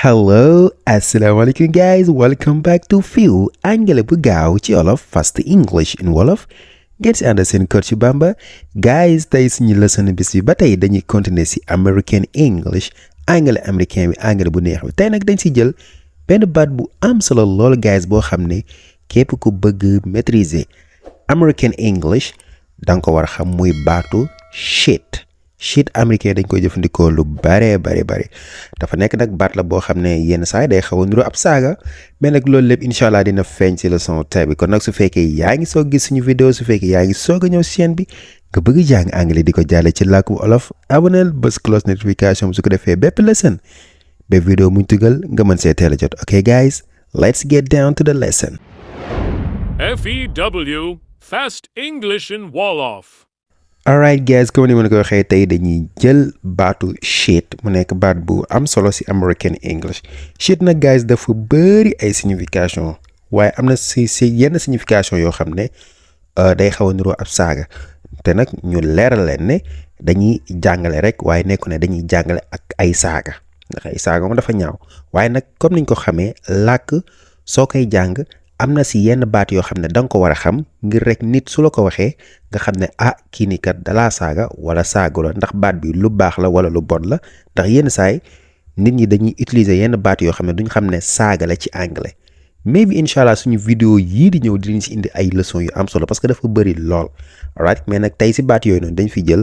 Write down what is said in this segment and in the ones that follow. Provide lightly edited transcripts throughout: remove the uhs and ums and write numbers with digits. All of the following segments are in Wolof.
Hello, asalaamaaleykum guys, welcome back to F.E.W. Anglais bu gaaw ci Wolof fast English in Wolof ngeen si ànd seen coach Bamba. Guys, tey suñu leçon bis bi ba tey dañuy continuer si American English, anglais américain bi, anglais bu neex bi. Tey nag dañ si jël benn baat bu am solo lool guys boo xam ne képp ku bëgg maîtriser American English danga ko war a xam, muy baatu shit. Shit américain dañ koy jëfandikoo lu bare dafa nekk nag baat la boo xam ne yenn saa yi day xaw a nuru ab saaga, mais nag loolu lépp incha allah dina feeñ ci leçon tey bi. kon nag su fekkee yaa ngi soog gis suñu vidéo, su fekkee yaa ngi soog a ñëw chaîne bi nga bëgg jàng anglais di ko jàlle ci làkku wolof, aboneel bës cloche notification su ko defee bépp lesson ba vidéo muñ tugal nga mën see teel a jot. Ok guys, let's get down to the lesson. F.E.W. Fast English in Wolof. Alright guys, comme ni ma ko waxee tey dañuy jël baatu shit mu nekk baat bu am solo si American English. Shit nag guys dafa bëri ay signification, waaye am na si yenn signification yoo xam ne day xaw a niroo ab saaga, te nag ñu leeral leen ne dañuy jàngale rek, waaye nekku ne dañuy jàngale ak ay saaga, ndax ay saaga moom dafa ñaaw. waaye nag comme niñ ko xamee làkk soo koy jàng am na si yenn baat yoo xam ne da nga ko war a xam ngir rek nit su la ko waxee nga xam ne kii nii kat dalaa saaga wala saagu la, ndax baat bi lu baax la wala lu bon la. ndax yenn saay nit ñi dañuy utiliser yenn baat yoo xam ne duñ xam ne saaga la ci anglais. mais bi incha allah suñu vidéo yii di ñëw dinañ si indi ay leçons yu am solo parce que dafa bëri lool. alright, mais nag tey si baat yooyu noonu dañ fi jël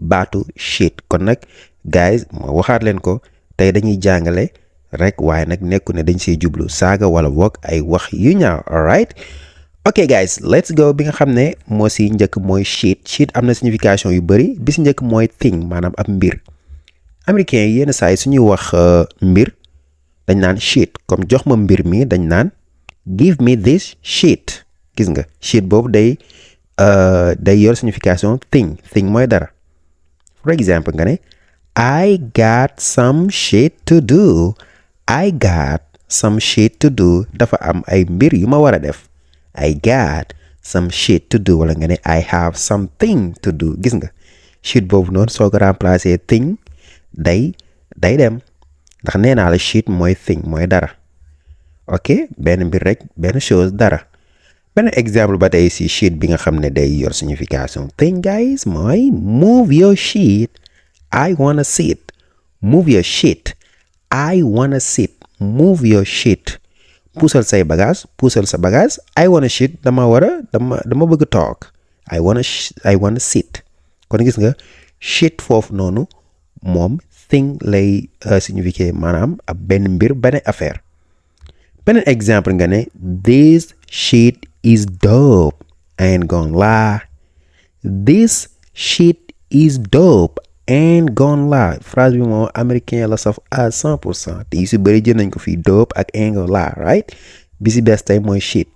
baatu shit. kon nag guys ma waxaat leen ko, tey dañuy jàngale rek, waaye nag nekku ne dañ see jublu saaga wala boog ay wax yu ñaaw. alright, ok guys, let's go. bi nga xam ne moo si njëkk mooy shit. Shit am na signification yu bëri. bi si njëkk mooy thing, maanaam ab mbir. américain yi yenn saa yi suñuy wax mbir dañ naan shit, comme jox ma mbir mi dañ naan give me this shit. gis nga shit boobu day yor signification thing. Thing mooy dara. for example nga ne I got some shit to do. I got some shit to do. dafa am ay mbir yu ma war a def. I got some shit to do. wala nga ne I have something to do. gis nga shit boobu noonu soo ko remplacer thing day dem, ndax nee naa la shit mooy thing mooy dara. ok, benn mbir rek, benn chose, dara. benn exemple ba tey si shit bi nga xam ne day yor signification thing guys mooy move your shit. I wanna sit. move your shit. I wanna sit. move your shit. puusal say bagage, puusal sa bagage. I wanna shit, dama bëgg toog. I wanna sit. kon gis nga shit foofu noonu moom thing lay signifier, maanaam ab benn mbir, benn affaire. beneen exemple nga ne this shit is dope. I ain't gonna lie. This shit is dope. ain't gonna lie. phrase bi moom américain la saf à 100%, te yu si bëri jël nañ ko fii dope ak ain't gonna lie, right. bi si bees tey mooy shit.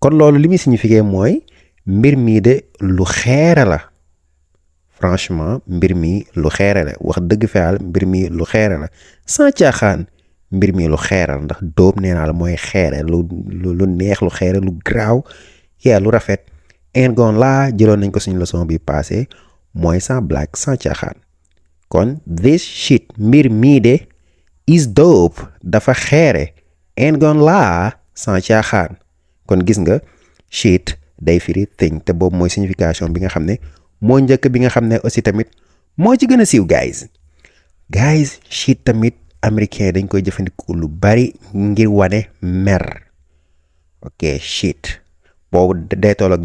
kon loolu li muy signifier mooy mbir mii de lu xeere la. franchement mbir mi lu xeere la, wax dëgg fa yàlla mbir mi lu xeere la, sans caaxaan mbir mi lu xeere la. ndax dope nee naa la mooy xeere, lu neex, lu xeere, lu graaw, lu rafet. ain't gonna lie jëloon nañ ko suñu leçon bi passé, mooy sans blague, sans caaxaan. kon this shit mbir mii de is dope dafa xeere. ain't gonna lie sans caaxaan. kon gis nga shit day firi thing, te boobu mooy signification bi nga xam ne moo njëkk, bi nga xam ne aussi tamit moo ci gën a siiw guys. Shit tamit américain dañ koy jëfandikoo lu bari ngir wane mer. ok, shit boobu day toll ak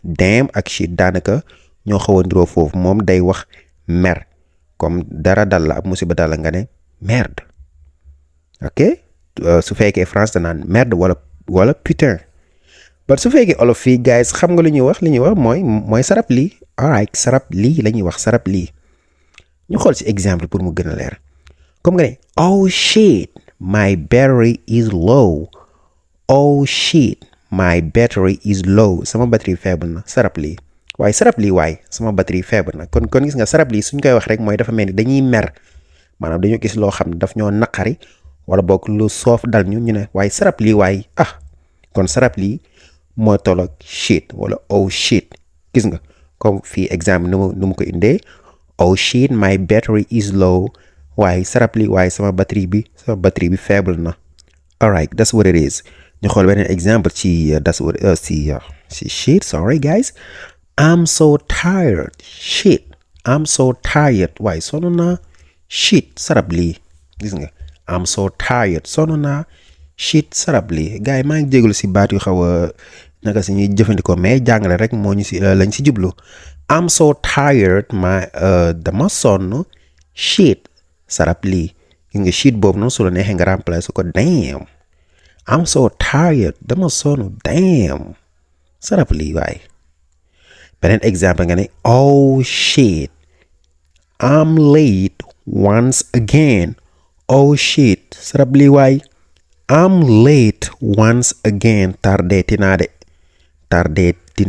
damn ak shit daanaka ñoo xaw a ndiroo foofu. moom day wax mer, comme dara dal la, ab musiba dal la nga ne merde. ok, su fekkee France danaan merde wala putain. but su fekkee olof fii guys xam nga lu ñuy wax mooy sarap lii. alright, sarap lii la ñuy wax, sarap lii. ñu xool ci exemple pour mu gën a leer. comme nga ne oh shit my battery is low. oh shit my battery is low. sama batterie faible na. sarap lii waaye sarap lii waaye sama batterie faible na. kon gis nga sarap lii suñ koy wax rek mooy dafa mel ni dañuy mer, maanaam dañoo gis loo xam ne daf ñoo naqari wala boog lu soof dal ñu ne waaye sarap lii waaye kon sarap lii mooy tolloog shit wala oh shit. gis nga comme fii exemple nu mu ko indee oh shit my battery is low waaye sarapli waaye sama batterie bi faible na. Alright, that's what it is. ñu xool beneen exemple ci ci shit. Sorry guys, I'm so tired. Shit, I'm so tired. waaye sonn naa. Shit, sarapli gis nga. I'm so tired. sonn naa. Shit, sarapli gars yi maa ngi jégalu si baat yu xaw a naka si ñuy jëfandikoo mais jàngale rek moo ñu si lañ si jublu. I'm so tired dama sonn. Shit, sarapli gis nga shit boobu noonu su la neexee nga remplacer ko damn. I'm so tired dama sonn. Damn, sarapli waaye. beneen exemple nga ne oh shit, I'm late once again. Oh shit, sarapli waaye. I'm late once again. Tardeeti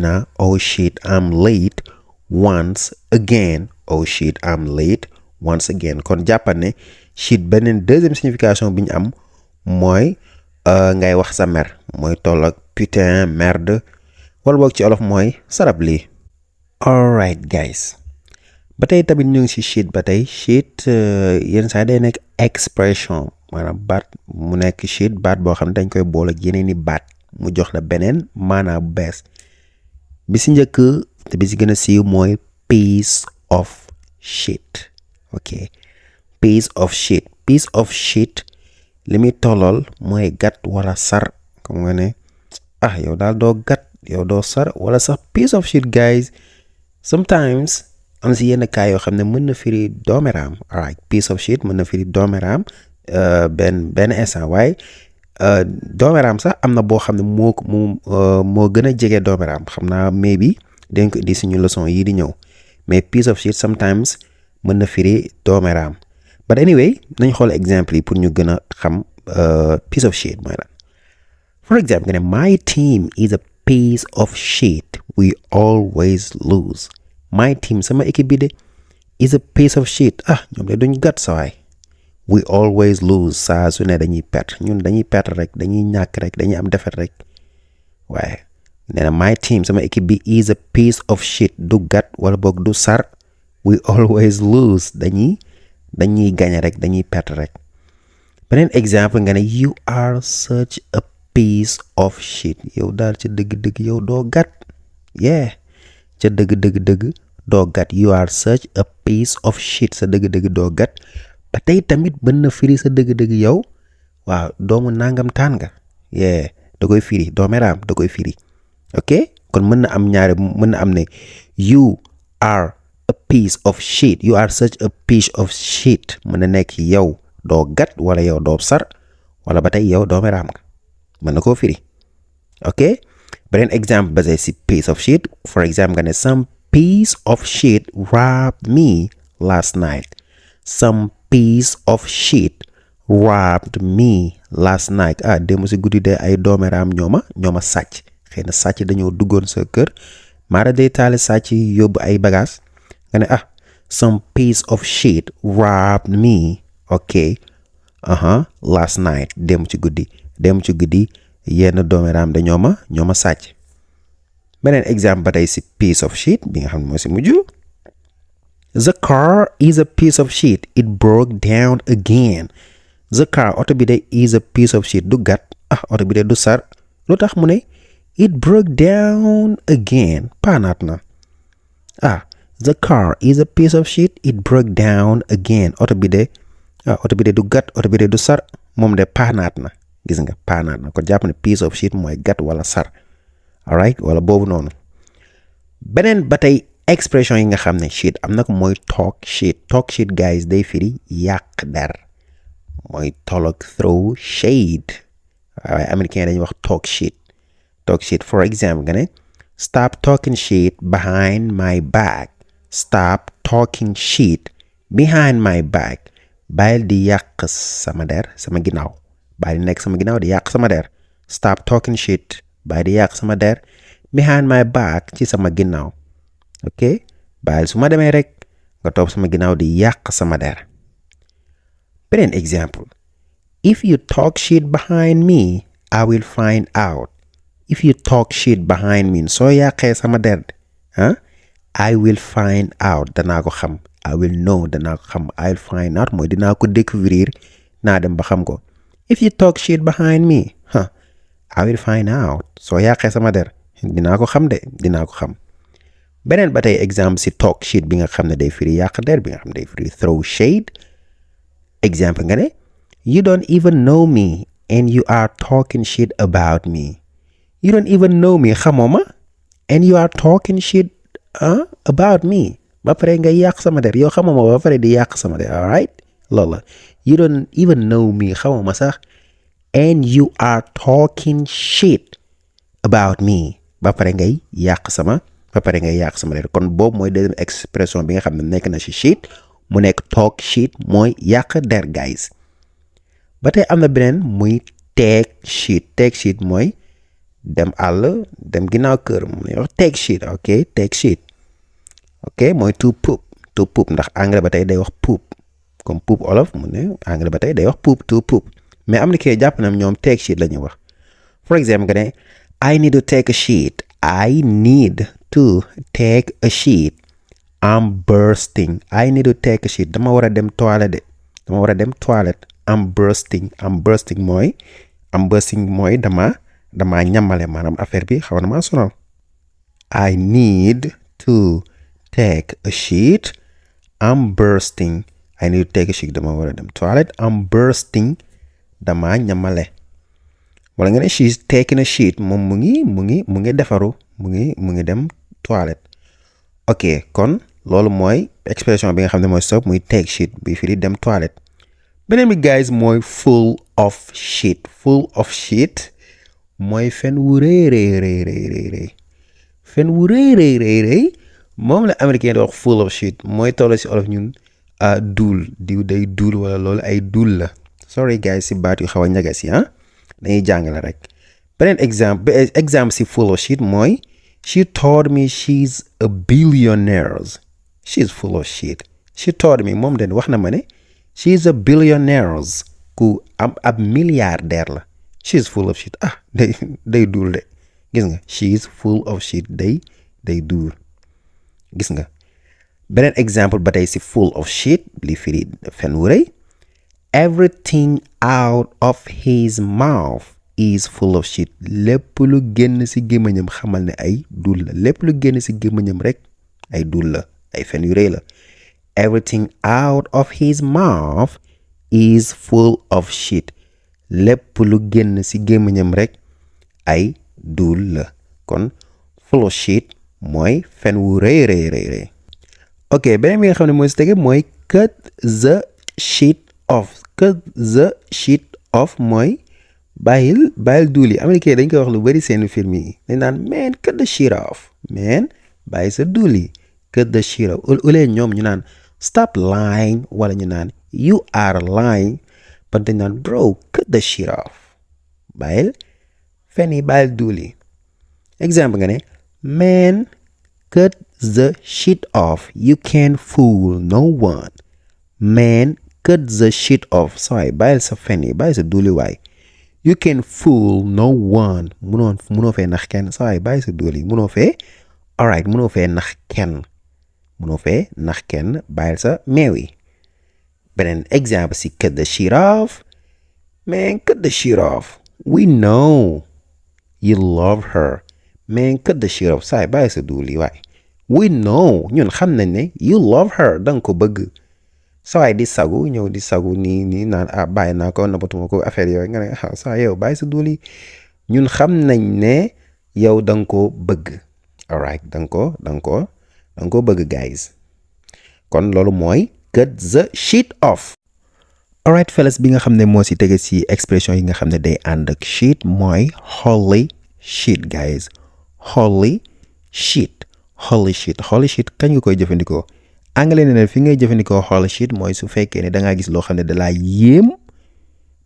naa. Oh shit, I'm late once again. Oh shit, I'm late once again. kon jàppal ne shit beneen deuxième signification bi ñu am mooy ngay wax sa mer mooy toll ak putain, merde wala boog ci olof mooy sarapli. Alright guys, ba tey tamit ñu ngi ci shit ba tey. Shit yenn saa day nekk expression maanaam baat mu nekk shit baat boo xam ne dañ koy boole ak yeneen i baat mu jox la beneen maanaa bu bees. bi si njëkk te bi si gën a siiw mooy piece of shit. ok, piece of shit li muy tollool mooy gat wala sar. comme nga ne yow daal doo gat yow doo sar wala sax piece of shit guys. sometimes am si yenn cas yoo xam ne mën na firi doomeraam. alright, piece of shit mën na firi doomeraam benn instant waaye doomeraam sax am na boo xam ne moo gën a jege doomeraam. xam naa maybe dañ ko indi suñu leçon yii di ñëw mais piece of shit sometimes mën na firi doomeraam. but anyway nañ xool exemple yi pour ñu gën a xam piece of shit mooy lan. for example nga ne my team is a piece of shit, we always lose. my team sama équipe bi de is a piece of shit. ñoom de duñ gat sawaay. we always lose, saa su ne dañuy perte. ñun dañuy perte rek, dañuy ñàkk rek, dañuy am defet rek. waaye nee na my team sama équipe bi is a piece of shit, du gat wala boog du sar. we always lose, dañuy gañe rek, dañuy perte rek. beneen exemple nga ne you are such a piece of shit. yow daal ca dëgg-dëgg yow doo gat. ca dëgg-dëgg doo gat. you are such a piece of shit. sa dëgg-dëgg doo gat. ba tey tamit mën na firi sa dëgg-dëgg yow waaw doomu nangam taan nga. da koy firi doomeraam da koy firi. ok, kon mën na am mën na am ne you are a piece of shit. you are such a piece of shit mën na nekk yow doo gat wala yow doo sar wala ba tey yow doomeraam nga. mën na koo firi. ok, beneen exemple basé si piece of shit. for example nga ne some piece of shit robbed me last night. some piece of shit robbed me last night. démb si guddi de ay doomeraam ñooma sàcc. xëy na sàcc dañoo duggoon sa kër maara day taale sàcc yóbbu ay bagages nga ne some piece of shit robbed me. ok, last night démb ci guddi yenn doomeraam da ñooma sàcc. beneen exemple ba tey si piece of shit bi nga xam ne moo si mujj. the car is a piece of shit, it broke down again. the car oto bi de is a piece of shit, du gat. oto bi de du sar. lu tax mu ne it broke down again, paanaat na. the car is a piece of shit, it broke down again. oto bi de du gat, oto bi de du sar, moom de paanaat na. gis nga paanaat na. kon jàpp ne piece of shit mooy gat wala sar. alright, wala boobu noonu. beneen ba tey expression yi nga xam ne shit am na ko mooy talk shit guys day firi yàq der. mooy tolloog throw shade. waaye américain dañuy wax talk shit. for example nga ne stop talking shit behind my back. stop talking shit behind my back. bàyyil di yàq sama der sama ginnaaw. bàyyil di nekk sama ginnaaw di yàq sama der. stop talking shit bàyyil di yàq sama der behind my back ci sama ginnaaw. ok, bàyyil su ma demee rek nga topp sama ginnaaw di yàq sama der. beneen exemple. if you talk shit behind me I will find out. if you talk shit behind me soo yàqee sama der I will find out danaa ko xam. I will know danaa ko xam. I'll find out mooy dinaa ko découvrir naa dem ba xam ko. If you talk shit behind me I will find out. Soo yàqee sama der dinaa ko xam de dinaa ko xam. beneen ba tey exemple si talk shit bi nga xam ne day firi yàq der bi nga xam ne day firi throw shade. Exemple nga ne you don't even know me and you are talking shit about me. You don't even know me xamoo ma and you are talking shit about me. Ba pare nga yàq sama der yow xamoo ma ba pare di yàq sama der. Alright loolu la. You don't even know me xamoo ma sax and you are talking shit about me. Ba pare ngay yàq sama der kon boobu mooy deuxième expression bi nga xam ne nekk na ci shit mu nekk talk shit mooy yàq der guys. ba tey am na beneen muy take shit mooy dem àll dem ginnaaw kër mu ne wax take shit ok mooy to poop ndax anglais ba tey day wax poop comme poop olof mu ne anglais ba tey day wax poop to poop mais am na kii jàpp na ñoom take shit la ñuy wax. For example nga ne I need to take a shit. I need to take a shit. I'm bursting. I need to take a shit. Dama war a dem toilette. I'm bursting mooy dama ñamale maanaam affaire bi xaw na maa sonal. I need to take a shit. I'm bursting. I need to take a shit. Dama war a dem toilette. I'm bursting. Dama ñamale. wala nga ne she's taking a shit moom mu ngi defaru mu ngi dem toilette. ok kon loolu mooy expression bi nga xam ne mooy stop muy take shit bi firi dem toilette. beneen bi guys mooy full of shit mooy fen wu rëy moom la américain di wax full of shit mooy toll si olof ñun duul diw day duul wala loolu ay duul la. sorry guys si baat yu xaw a ñagas yi dañuy jàngale rek. beneen exemple si full of shit mooy she told me she's a billionaire. She's full of shit. She told me moom den wax na ma ne she's a billionaire ku am ab milliardaire la. She's full of shit day duul de gis nga she's full of shit day duul gis nga. beneen exemple ba tey si full of shit li firi fen wu rëy. Everything out of his mouth is full of shit. lépp lu génn ci gémmiñam xamal ne ay dul la. lépp lu génn ci gémmiñam rek ay dul la ay fen yu rëy la. Everything out of his mouth is full of shit. lépp lu génn ci gémmiñam rek ay dul la. kon full of shit mooy fen wu rëy. ok beneen bi nga xam ne mooy ci tege mooy cut the shit off mooy bàyyil duul yi. américain dañ koy wax lu bari seen film yi dañ naan man cut the shit off man bàyyi sa duul yi cut the shit off ulee ñoom ñu naan stop lying wala ñu naan you are lying but dañ naan bro cut the shit off bàyyil fen yi bàyyil duul yi. exemple nga ne man cut the shit off you can't fool no one. Man cut the shit off sawaay bàyyil sa fen yi bàyyi sa duuli waay. You can fool no one. munoo fee nax kenn sawaay bàyyi sa duuli munoo fee nax kenn bàyyil sa meew yi. beneen exemple si cut the shit off. Man cut the shit off. We know you love her. Man cut the shit off sawaay bàyyi sa duuli waay. We know ñun xam nañ ne you love her danga ko bëgg. sawaay di sagu nii naan bàyyi naa ko nabatuma ko affaire yooyu nga ne saa yow bàyyi sa duuli ñun xam nañ ne yow danga ko bëgg. alright danga ko bëgg guys. kon loolu mooy cut the shit off. alright fellas bi nga xam ne moo si tege si expression yi nga xam ne day ànd ak shit mooy holy shit guys. holy shit kañ nga koy jëfandikoo. anglais ne fi ngay jëfandikoo holy shit mooy su fekkee ne dangaa gis loo xam ne dalaa yéem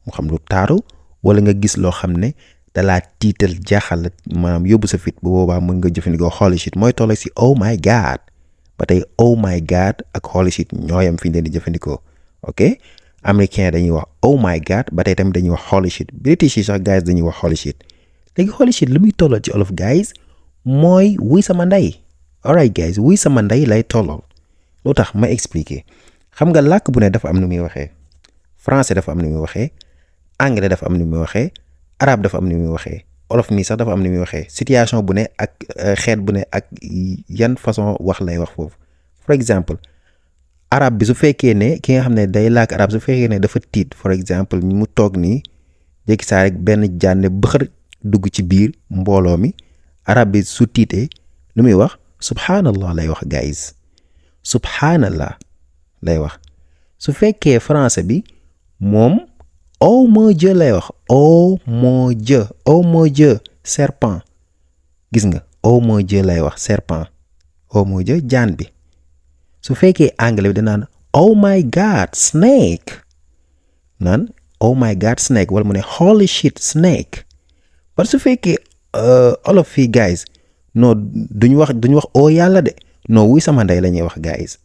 mu xam lu taaru wala nga gis loo xam ne dalaa tiital jaaxal maanaam yóbbu sa fit bu boobaa mën nga jëfandikoo holy shit mooy toll si oh my god. ba tey oh my god ak holy shit ñooyam fi ñu leen di jëfandikoo. ok américain dañuy wax oh my god ba tey tamit dañuy wax holy shit. british yi sax guys dañuy wax holy shit. léegi holy shit lu muy tollal ci olof guys mooy wuy sama ndey. alright guys wuy sama ndey lay tollal. lu tax ma expliquer xam nga làkk bu ne dafa am nu muy waxee français dafa am nu muy waxee anglais dafa am nu muy waxee arabe dafa am nu muy waxee olof mii sax dafa am nu muy waxee situation bu ne ak xeet bu ne ak yan façon wax lay wax foofu for exemple arabe bi su fekkee ne ki nga xam ne day làkk arabe su fekkee ne dafa tiit for exemple mu toog nii jékki saa rek benn jànne bëxër dugg ci biir mbooloo mi arabe bi su tiitee lu muy wax subhanallah lay wax guys subhanallah lay wax su fekkee français bi moom oh mon Dieu lay wax oh mon Dieu serpent gis nga oh mon Dieu lay wax serpent oh mon Dieu jaan bi su fekkee anglais bi danaan oh my god snake naan oh my god snake wala mu ne holy shit snake parce que su fekkee olof fii guys non duñu wax oh yàlla de non wuy sama ndey la ñuy wax guys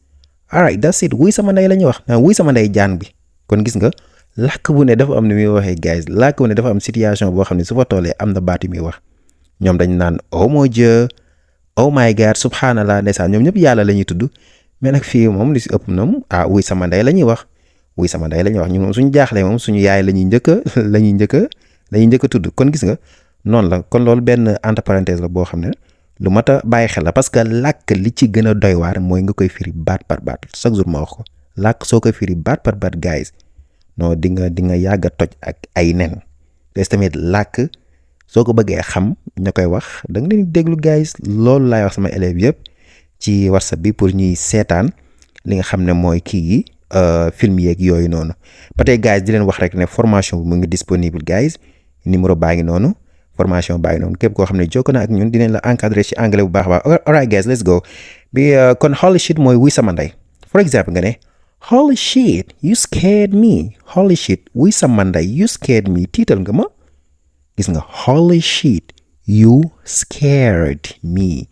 alright that's it wuy sama ndey la ñuy wax naan wuy sama ndey jaan bi kon gis nga làkk bu ne dafa am ni muy waxee guys làkk bu ne dafa am situation boo xam ne su fa tollee am na baat yu muy wax ñoom dañ naan oh mon Dieu oh my god subhanallah ndeysaan ñoom ñëpp yàlla la ñuy tudd mais nag fii moom li si ëpp moom wuy sama ndey la ñuy wax wuy sama ndey la ñuy wax ñun moom suñu jaaxlee moom suñu yaay la ñuy njëkk a tudd kon gis nga noonu la kon loolu benn entre parenthèse la boo xam ne lu mat a bàyyi xel la parce que làkk li ci gën a doy waar mooy nga koy firi baat par baat chaque jour ma wax ko làkk soo koy firi baat par baat guys non di nga yàgg a toj ak ay nen te tamit làkk soo ko bëggee xam ña koy wax da nga leen déglu guys loolu laay wax sama élèves yëpp ci WhatsApp bi pour ñuy seetaan li nga xam ne mooy kii yi film yeeg yooyu noonu ba tey guys di leen wax rek ne formation bi mu ngi disponible guys numéro baa ngi noonu formation baa ngi noonu képp koo xam ne jokk na ak ñun dinañ la encadrer ci anglais bu baax a baax alright guys let's go bi kon holy shit mooy wuy sama ndey for exemple nga ne holy shit you scared me holy shit wuy sama ndey you scared me tiital nga ma gis nga holy shit you scared me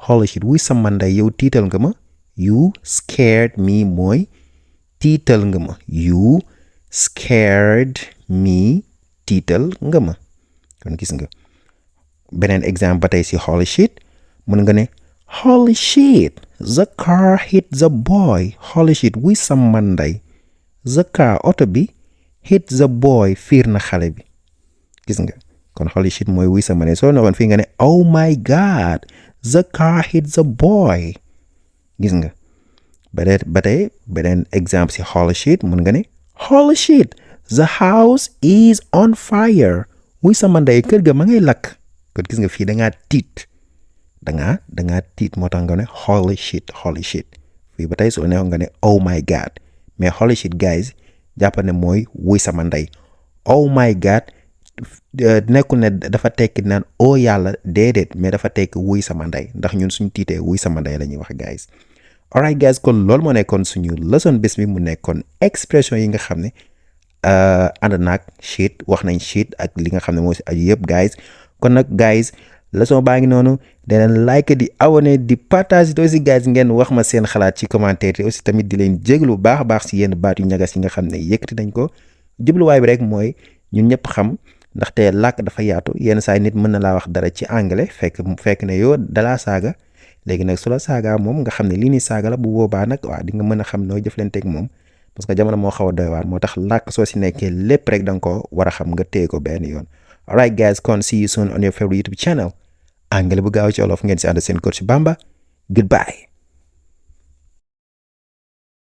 holy shit wuy sama ndey yow tiital nga ma you scared me mooy tiital nga ma you scared me tiital nga ma kon gis nga beneen exemple ba tey si holy shit mën nga ne holy shit the car hit the boy holy shit wuy sama ndey the car oto bi hit the boy fiir na xale bi gis nga kon holy shit mooy wuy sama ndey soo nekkoon fii nga ne oh my god the car hit the boy gis nga ba tey beneen exemple si holy shit mën nga ne holy shit the house is on fire wuy sama ndey kër ga ma ngay lakk kon gis nga fii dangaa tiit dangaa tiit moo tax nga ne holy shit fii ba tey soo neexoon nga ne oh my god mais holy shit guys jàppal ne mooy wuy sama ndey oh my god nekkul ne dafa tekki naan oh yàlla déedéet mais dafa tekki wuy sama ndey ndax ñun suñu tiitee wuy sama ndey la ñuy wax guys alright guys kon loolu moo nekkoon suñu leçon bés bi mu nekkoon expression yi nga xam ne ànd naag shit wax nañ shit ak li nga xam ne moo si aju yëpp guys kon nag guys leçon baa ngi noonu deneen like di abonné di partage te aussi guys ngeen wax ma seen xalaat ci commentaire te aussi tamit di leen jéglu baax a baax si yenn baat yu ñagas yi nga xam ne yëkkati nañ ko jubluwaay bi rek mooy ñun ñëpp xam ndaxte làkk dafa yaatu yenn saa nit mën na laa wax dara ci anglais fekk ne yow dalaa saaga léegi nag su la saaga moom nga xam ne lii nii saaga la bu boobaa nag waaw di nga mën a xam nooy jëflanteeg moom parce que jamono moo xaw a doy waar moo tax làkk soo si nekkee lépp rek da nga ko war a xam nga téye ko benn yoon alright guys kon see you soon on your favorite YouTube channel anglais bu gaaw ci olof ngeen si ànd seen coach Bamba goodbye